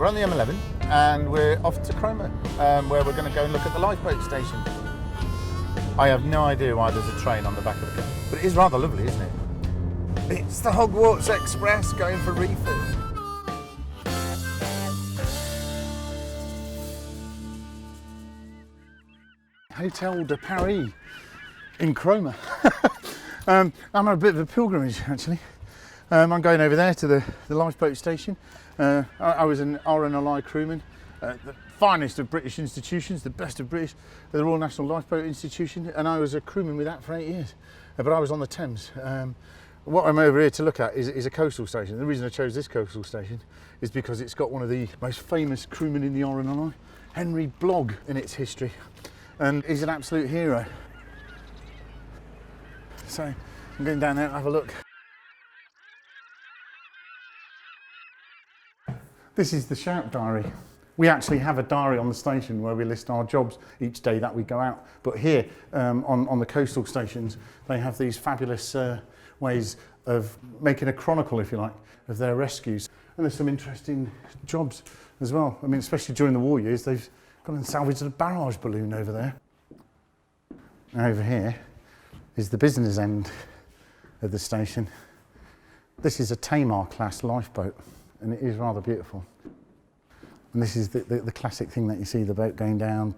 We're on the M11 and we're off to Cromer, where we're going to go and look at the lifeboat station. I have no idea why there's a train on the back of the car, but it is rather lovely, isn't it? It's the Hogwarts Express going for refit. Hotel de Paris in Cromer. I'm on a bit of a pilgrimage actually. I'm going over there to the lifeboat station. I was an RNLI crewman, the finest of British institutions, the best of British, the Royal National Lifeboat Institution, and I was a crewman with that for 8 years. But I was on the Thames. What I'm over here to look at is a coastal station. The reason I chose this coastal station is because it's got one of the most famous crewmen in the RNLI, Henry Blogg, in its history. And he's an absolute hero. So I'm going down there to have a look. This is the Shout Diary. We actually have a diary on the station where we list our jobs each day that we go out. But here on the coastal stations, they have these fabulous ways of making a chronicle, if you like, of their rescues. And there's some interesting jobs as well. I mean, especially during the war years, they've gone and salvaged a barrage balloon over there. And over here is the business end of the station. This is a Tamar class lifeboat, and it is rather beautiful. And this is the classic thing that you see, the boat going down,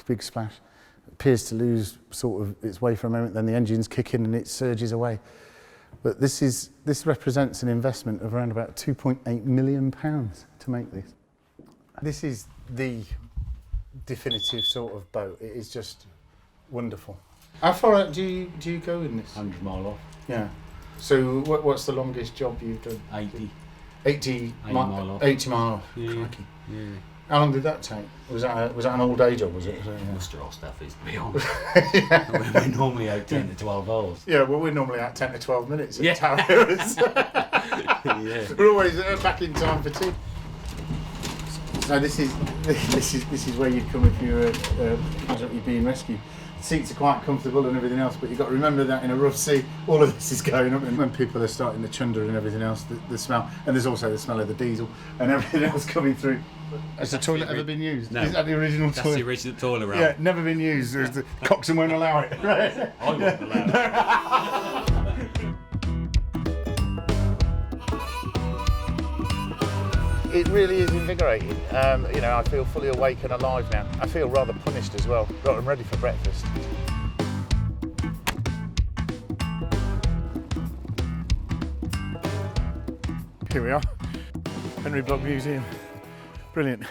big splash. It appears to lose sort of its way for a moment, then the engines kick in and it surges away. But this represents an investment of around about £2.8 million to make this. This is the definitive sort of boat. It is just wonderful. How far out do you go in this? 100 mile off. Yeah. So what's the longest job you've done? 80 mile off. 80 mile off. Yeah. Yeah. How long did that take? Was that an all day job, was it? Muster off stuff is, to be honest. Yeah. We're normally out 10 to 12 hours. Yeah, well, we're normally out 10 to 12 minutes at Yeah. Towers. Yeah. We're always back in time for tea. So this is where you'd come if you were casualty being rescued. The seats are quite comfortable and everything else, but you've got to remember that in a rough sea, all of this is going up, and when people are starting the chunder and everything else, the smell, and there's also the smell of the diesel and everything else coming through. Has the toilet ever been used? No. Is that the original toilet? That's the original toilet roll. Yeah, never been used. The coxswain won't allow it. Right? I wouldn't allow it. It really is invigorating. You know, I feel fully awake and alive now. I feel rather punished as well. Right, I'm ready for breakfast. Here we are, Henry Blogg Museum. Brilliant.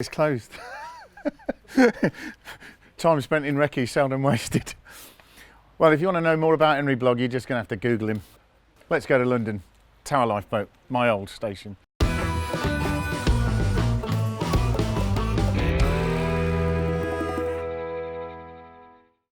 It's closed. Time spent in recce, seldom wasted. Well, if you want to know more about Henry Blogg, you're just going to have to Google him. Let's go to London. Tower Lifeboat, my old station.